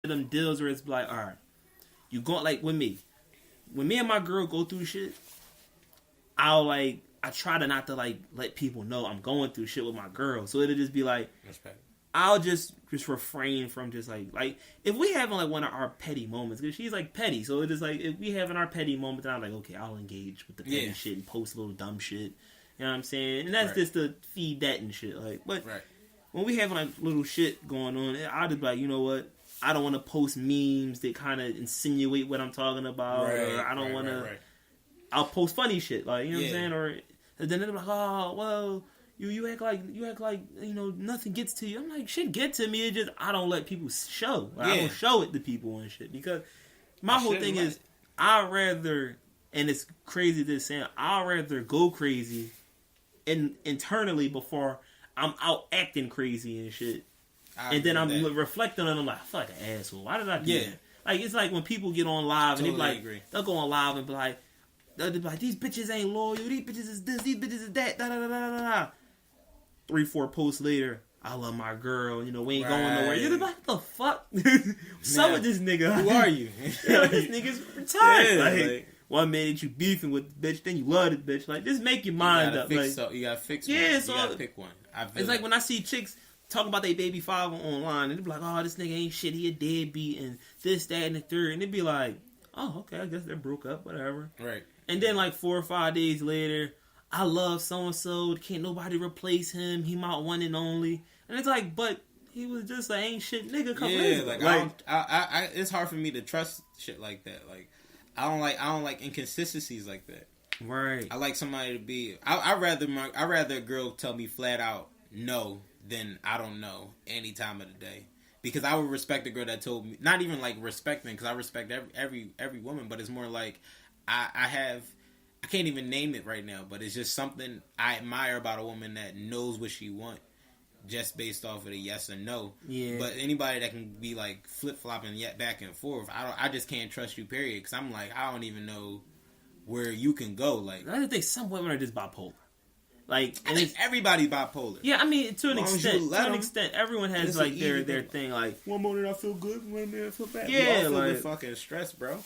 them deals where it's like, all right, you go like with me. When me and my girl go through shit, I try to not to like let people know I'm going through shit with my girl. So it'll just be like, respect. I'll just refrain from just like if we having like one of our petty moments, because she's like petty, so it's just like if we having our petty moment, then I'm like, okay, I'll engage with the petty shit and post a little dumb shit. You know what I'm saying? And that's just to feed that and shit. Like, but when we having like little shit going on, I'll just be like, you know what? I don't want to post memes that kind of insinuate what I'm talking about, or I don't want to. I'll post funny shit, like, you know what I'm saying, or then they're like, oh well. You act like you know nothing gets to you. I'm like, shit get to me. It just I don't let people show. Like, I don't show it to people and shit, because my whole thing is I'd rather, and it's crazy this saying, I'd rather go crazy internally before I'm out acting crazy and shit. And then I'm reflecting on it, I'm like, I feel like an asshole. Why did I do that? Like, it's like when people get on live and they be like, they'll go on live and be like, these bitches ain't loyal, these bitches is this, these bitches is that, da da da da da. 3-4 posts later, I love my girl. You know, we ain't going nowhere. You're like, what the fuck? Some of this nigga. Who are you? This nigga's retired. Like, one minute you beefing with the bitch, then you love the bitch. Like, just make your mind up. You gotta fix one. Yeah, so you gotta pick one. It's like when I see chicks talking about their baby father online, and they be like, oh, this nigga ain't shit. He a deadbeat and this, that, and the third. And they be like, oh, okay, I guess they broke up, whatever. Right. And then like 4 or 5 days later, I love so-and-so, can't nobody replace him, he my one and only. And it's like, but he was just an ain't shit nigga a couple days ago. I it's hard for me to trust shit like that. Like, I don't like inconsistencies like that. Right. I like somebody to be, I'd rather a girl tell me flat out no than I don't know any time of the day. Because I would respect a girl that told me, not even like respecting, because I respect every woman, but it's more like, I can't even name it right now, but it's just something I admire about a woman that knows what she wants, just based off of the yes or no. Yeah. But anybody that can be like flip flopping yet back and forth, I just can't trust you. Period. Because I'm like, I don't even know where you can go. Like, I think some women are just bipolar. Like, I think everybody's bipolar. Yeah, I mean, to an extent. To an extent, everyone has like their thing. Like, one moment I feel good, one minute I feel bad. Yeah, feel like fucking stress, bro.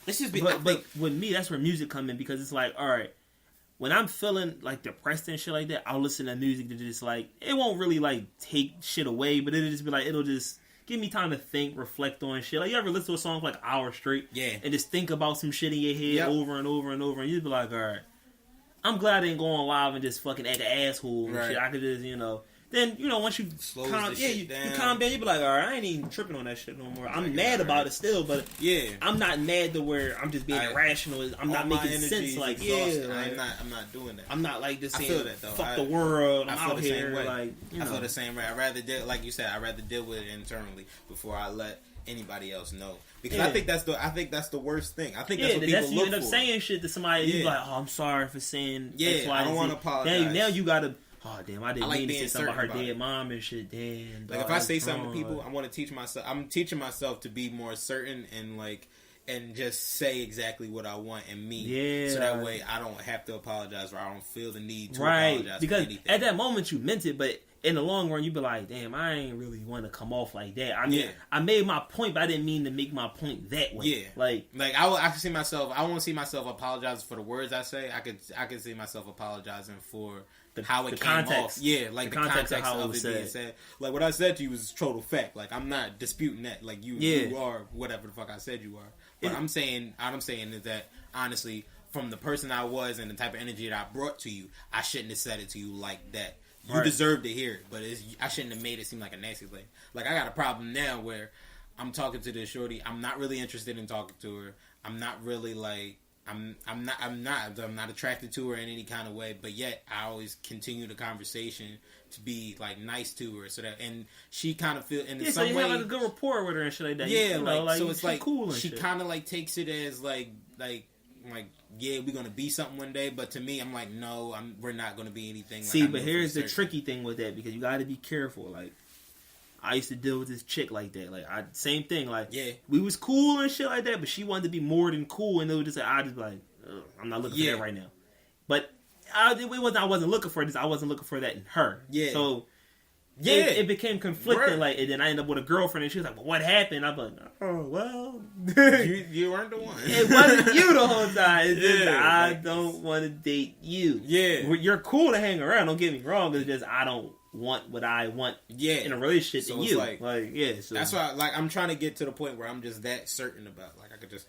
Let's just be. But with me, that's where music come in, because it's like, all right, when I'm feeling like depressed and shit like that, I'll listen to music that just like, it won't really like take shit away, but it'll just be like, it'll just give me time to think, reflect on shit. Like, you ever listen to a song for like an hour straight, and just think about some shit in your head over and over and over, and you'd be like, all right, I'm glad I didn't go on live and just fucking act an asshole and shit. I could just, you know. Then, you know, once you calm down, you calm down, you be like, all right, I ain't even tripping on that shit no more. I'm mad about it still, but I'm not mad to where I'm just being irrational. I'm not making sense. Like, I'm not doing that. I'm not like just saying, I feel that, though. Fuck the world. I'm I feel out the here. Same way. Like, you know. I feel the same way. I rather deal, like you said, I rather deal with it internally before I let anybody else know, because I think that's the worst thing. I think that's what people look for. You end up saying shit to somebody, you like, oh, I'm sorry for saying X, Y, I don't want to apologize. Now you gotta. Oh damn! I didn't mean to say something about her dead mom and shit. Damn. Like, if I say something to people, I want to teach myself. I'm teaching myself to be more certain and just say exactly what I want and mean. Yeah. So that way I don't have to apologize, or I don't feel the need to apologize. Because for anything. At that moment you meant it, but in the long run you be like, damn, I ain't really want to come off like that. I mean, I made my point, but I didn't mean to make my point that way. Yeah. Like I can see myself. I won't see myself apologizing for the words I say. I could see myself apologizing for how it came off. Yeah, like the context of it being said. Like, what I said to you was total fact. Like, I'm not disputing that. Like, you are whatever the fuck I said you are. But I'm saying is that, honestly, from the person I was and the type of energy that I brought to you, I shouldn't have said it to you like that. You deserve to hear it, but I shouldn't have made it seem like a nasty thing. Like, I got a problem now where I'm talking to this shorty. I'm not really interested in talking to her. I'm not really like. I'm not attracted to her in any kind of way, but yet I always continue the conversation to be like nice to her, so that, and she kind of feel in some way. So you have like a good rapport with her and shit like that. Yeah, you know, like so it's like cool. And she kind of like takes it as like yeah, we're gonna be something one day, but to me, I'm like, no, we're not gonna be anything. See, like, but here's the tricky thing with that, because you got to be careful. Like, I used to deal with this chick like that. Like, same thing. Like, we was cool and shit like that, but she wanted to be more than cool, and it was just like, I just like, I'm not looking for that right now. But I wasn't looking for this. I wasn't looking for that in her. Yeah. So it became conflicting. Like, and then I ended up with a girlfriend, and she was like, "Well, what happened?" I'm like, "Oh, well, you weren't the one. It wasn't you the whole time. It's just I don't want to date you. Yeah, you're cool to hang around. Don't get me wrong. It's just I don't want what I want. In a relationship so to you. So that's why, like, I'm trying to get to the point where I'm just that certain about. Like, I could just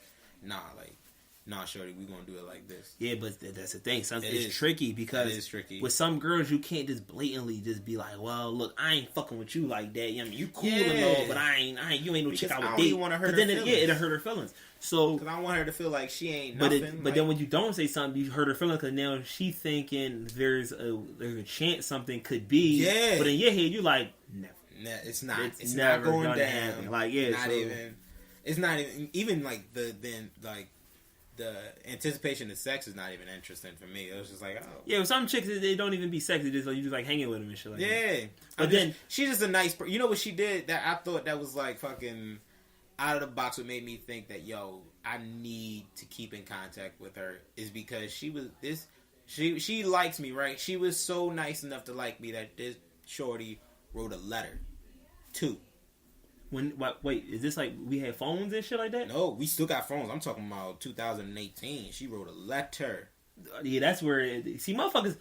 nah, shorty, we gonna do it like this. Yeah, but that's the thing. It's tricky because with some girls you can't just blatantly just be like, well, look, I ain't fucking with you like that. I mean, you cool and all, but I ain't. You ain't no chick I would date. Want to hurt her feelings. It'll hurt her feelings. So, because I don't want her to feel like she ain't nothing. But then when you don't say something, you hurt her feelings because now she thinking there's a chance something could be. Yeah. But in your head, you like, never. It's not. It's never not going down. Happen. Like, It's not even like the anticipation of sex is not even interesting for me. It was just like, oh. Yeah, with some chicks, they don't even be sexy. Just like, you just like hanging with them and shit like that. Yeah. But then she's just a nice person. You know what she did that I thought that was like fucking out of the box, what made me think that, yo, I need to keep in contact with her is because she likes me, right? She was so nice enough to like me that this shorty wrote a letter to. Wait, is this like we had phones and shit like that? No, we still got phones. I'm talking about 2018. She wrote a letter. Yeah, that's where motherfuckers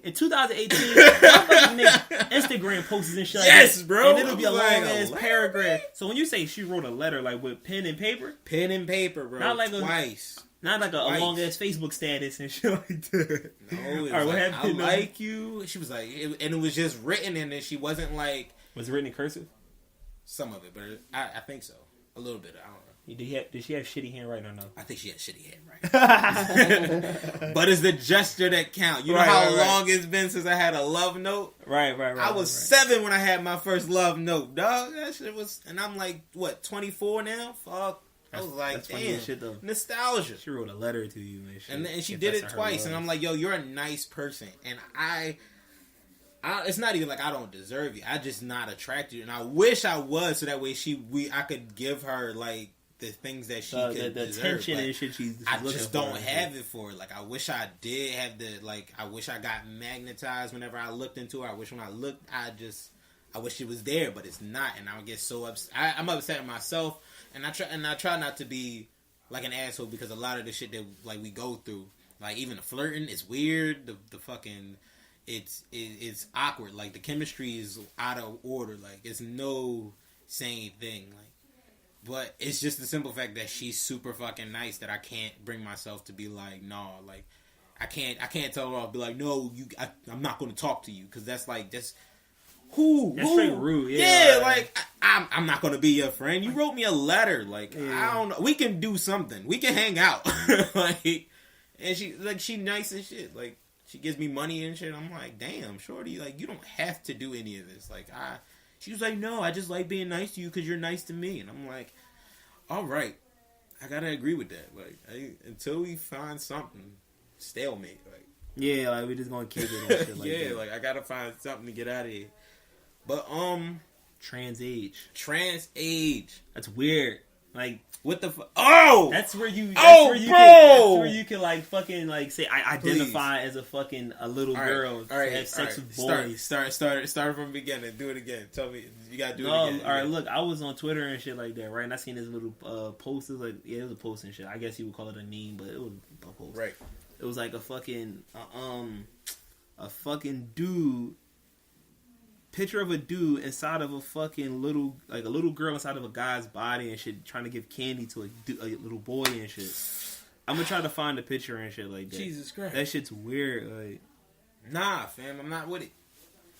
in 2018 motherfuckers make Instagram posts and shit like that. Yes, bro. And it'll be a long ass paragraph. So when you say she wrote a letter, like with pen and paper, bro. Not like twice. Not like a long ass Facebook status and shit like that. No, it was what happened? I like you. She was like, and it was just written in it. She wasn't like. Was it written in cursive? Some of it, but I think so. A little bit. I don't know. Did she have shitty handwriting or no? I think she had shitty handwriting. But it's the gesture that counts. You know how long it's been since I had a love note? Right. I was 7 when I had my first love note, dog. That shit was, and I'm like, what, 24 now? Fuck. I was like, damn, shit, though. Nostalgia. She wrote a letter to you, man. And she did it twice, and I'm like, yo, you're a nice person, and I it's not even like I don't deserve you. I just not attracted, and I wish I was, so that way I could give her like the things that she could the deserve. Attention and shit she's I just don't have it for her. Like, I wish I did have I wish I got magnetized whenever I looked into her. I wish when I looked, I wish it was there, but it's not, and I would get so upset. I'm upset at myself, and I try not to be like an asshole, because a lot of the shit that like we go through, like even the flirting, is weird. The fucking it's awkward. Like, the chemistry is out of order. Like, it's no same thing. Like, but it's just the simple fact that she's super fucking nice that I can't bring myself to be like, no, like I can't tell her I'll be like, no, I'm not going to talk to you, because that's straight rude. Yeah, like I'm not going to be your friend. You wrote me a letter. Like, I don't know. We can do something. We can hang out. Like, and she nice as shit. Like, she gives me money and shit. I'm like, damn, shorty, like, you don't have to do any of this. Like, she was like, no, I just like being nice to you because you're nice to me. And I'm like, all right, I gotta agree with that. Like, until we find something, stalemate. Like, yeah, like, we just gonna kick it and shit like that. Like, I gotta find something to get out of here. But trans age. That's weird. Like, what the fuck? Oh! That's where you can like fucking like say I identify as a little girl. All right, have sex with boys. Start from the beginning. Do it again. Tell me, you gotta do it again. All right, look, I was on Twitter and shit like that, right? And I seen this little post. It was like, it was a post and shit. I guess you would call it a meme, but it was a post. Right. It was like a fucking dude. Picture of a dude inside of a fucking little girl inside of a guy's body and shit, trying to give candy to a little boy and shit. I'm gonna try to find a picture and shit like that. Jesus Christ, that shit's weird. Like, nah, fam, I'm not with it.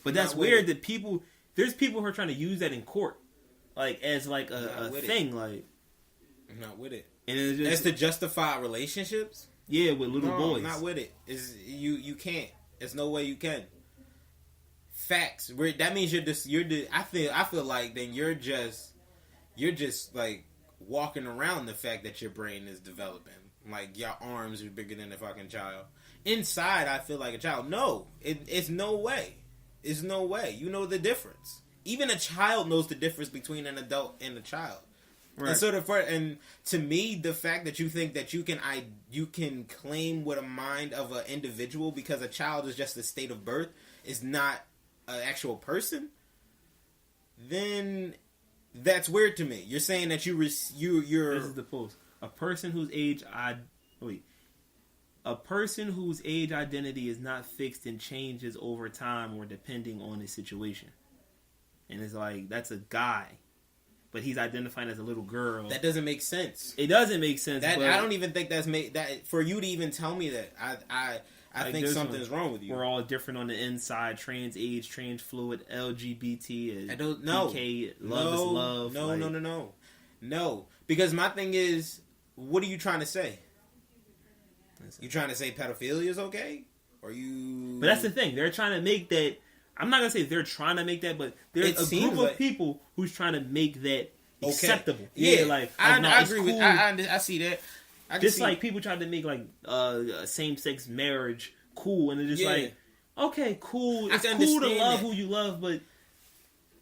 But that's weird that there's people who are trying to use that in court, like as like a thing. Like, I'm not with it. And it's just, that's to justify relationships. Yeah, with little boys. I'm not with it. You can't. There's no way you can. Facts. That means I feel like then you're just like walking around the fact that your brain is developing. Like, your arms are bigger than a fucking child. Inside, I feel like a child. No, it's no way. It's no way. You know the difference. Even a child knows the difference between an adult and a child. Right. And to me, the fact that you think that you can claim with a mind of an individual because a child is just a state of birth is not an actual person. then that's weird to me. You're saying that you're. This is the post. A person whose age identity is not fixed and changes over time or depending on his situation. And it's like, that's a guy, but he's identifying as a little girl. That doesn't make sense. It doesn't make sense. I don't even think that's that for you to even tell me that. I think something's wrong with you. We're all different on the inside. Trans age, trans fluid, LGBT. I don't know. PK, love is love. No. Because my thing is, what are you trying to say? You trying to say pedophilia is okay? Or you? But that's the thing. They're trying to make that. I'm not gonna say they're trying to make that, but there's a group of people who's trying to make that acceptable. Yeah, I agree cool. with. I see that. Just like people trying to make like same-sex marriage cool, and they're just like, okay, cool. It's cool to love who you love, but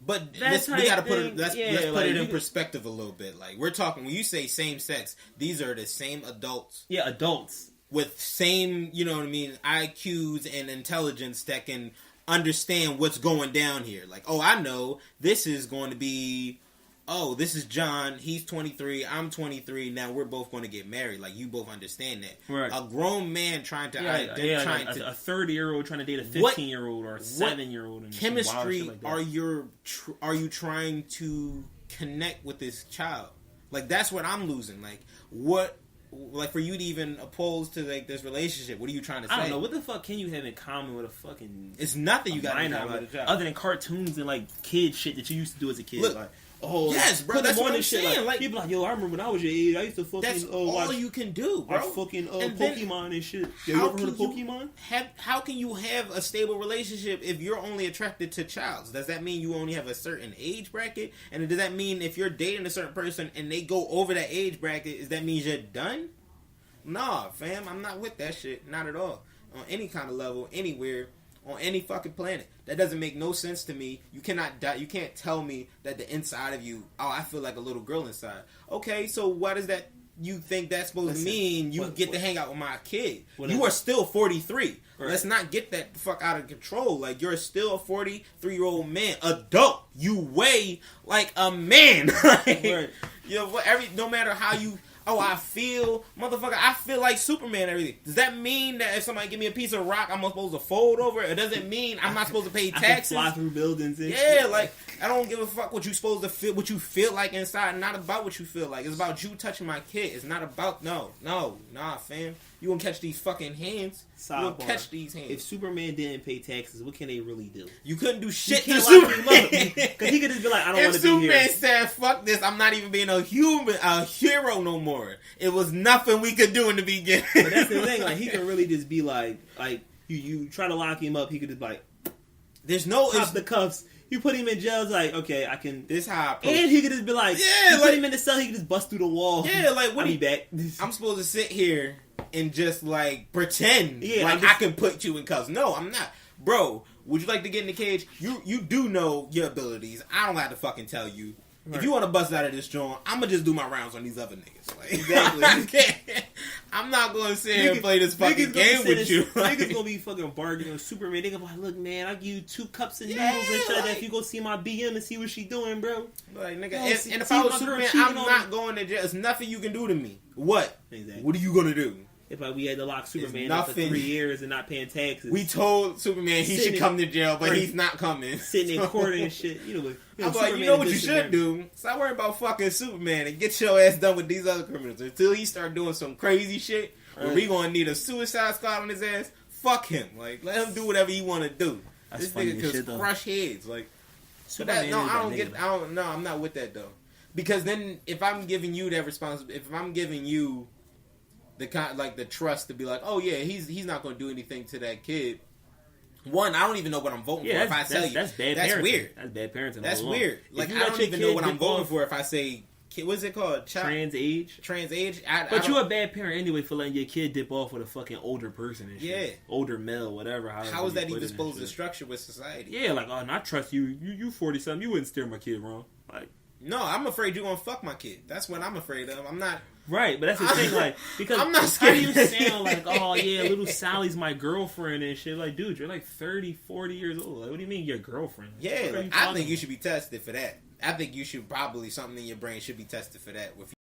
let's put it in perspective a little bit. Like, we're talking, when you say same sex, these are the same adults. Yeah, adults with same, you know what I mean, IQs and intelligence that can understand what's going down here. Like, oh, I know this is going to be. Oh, this is John. He's 23. I'm 23. Now we're both going to get married. Like, you both understand that. Right. A grown man trying to a 30-year-old trying to date a 15-year-old or a 7-year-old. And chemistry like are you trying to connect with this child? Like, that's what I'm losing. Like, what? Like, for you to even oppose to like this relationship, what are you trying to say? I don't know. What the fuck can you have in common with a fucking? It's nothing you got in common with a child other than cartoons and like kid shit that you used to do as a kid. Look, like, oh yes, bro. That's what I'm saying. Like, people like, yo, I remember when I was your age, I used to fucking. That's all you can do, bro. Watch fucking Pokemon and shit. Yo, you ever heard of Pokemon? How can you have a stable relationship if you're only attracted to childs? Does that mean you only have a certain age bracket? And does that mean if you're dating a certain person and they go over that age bracket, does that mean you're done? Nah, fam, I'm not with that shit. Not at all. On any kind of level, anywhere. On any fucking planet. That doesn't make no sense to me. You can't tell me that the inside of you, oh, I feel like a little girl inside. Okay, so what is that you think that's supposed to mean? You get to hang out with my kid. You are still 43. Right. Let's not get that fuck out of control. Like, you're still a 43-year-old man. Adult. You weigh like a man. Right. You know, no matter how you... Oh, I feel like Superman and everything. Does that mean that if somebody give me a piece of rock, I'm supposed to fold over it? Or does it mean I'm not supposed to pay taxes? I can fly through buildings and shit. Like, I don't give a fuck what you supposed to feel, what you feel like inside. Not about what you feel like. It's about you touching my kid. It's not about, nah, fam. You gonna catch these fucking hands. You gonna catch these hands. If Superman didn't pay taxes, what can they really do? You couldn't do shit to Superman. Because he could just be like, I don't want to be here. If Superman said, fuck this, I'm not even being a hero no more. It was nothing we could do in the beginning. But that's the thing. Like, he could really just be like you try to lock him up, he could just be like, there's no... Pop the cuffs. You put him in jail, it's like, okay, I can... This how I approach. And he could just be like, put him in the cell, he could just bust through the wall. Yeah, like, I'll be back. I'm supposed to sit here and just, like, pretend I can put you in cuffs. No, I'm not. Bro, would you like to get in the cage? You do know your abilities. I don't have to fucking tell you. Right. If you want to bust out of this joint, I'm gonna just do my rounds on these other niggas. Like, exactly. I'm not gonna sit here and play this fucking game with you. Niggas gonna be fucking bargaining with Superman. They gonna be like, look, man, I'll give you 2 cups of noodles and shit like that if you go see my BM and see what she doing, bro. Like, nigga, and if I was Superman, I'm not going to jail. There's nothing you can do to me. What? Exactly. What are you gonna do? If we had to lock Superman up for 3 years and not paying taxes. We told Superman he should come to jail, but he's not coming. Sitting in court and shit. I'm like, you know what you should do? Stop worrying about fucking Superman and get your ass done with these other criminals. Until he start doing some crazy shit, where we gonna need a suicide squad on his ass, fuck him. Like, let him do whatever he wanna do. That's this nigga could crush heads. Like, I'm not with that though. Because then, if I'm giving you that responsibility, if I'm giving you the trust to be like, oh yeah, he's not going to do anything to that kid. One, I don't even know what I'm voting for if I tell you. That's bad parenting. That's weird. That's bad parenting. That's weird. Like, I don't even know what I'm voting for if I say, what's it called? Trans age. But you're a bad parent anyway for letting your kid dip off with a fucking older person and shit. Yeah. Older male, whatever. How is that even supposed to structure with society? Yeah, like, oh, and I trust you. You 40-something. You wouldn't steer my kid wrong. Like, No, I'm afraid you're gonna fuck my kid. That's what I'm afraid of. I'm not. Right, but that's the thing, like, because I'm not scared. How do you sound like, oh yeah, little Sally's my girlfriend and shit? Like, dude, you're like 30, 40 years old. Like, what do you mean your girlfriend? Yeah, like, I think you should be tested for that. I think you should probably, something in your brain should be tested for that. With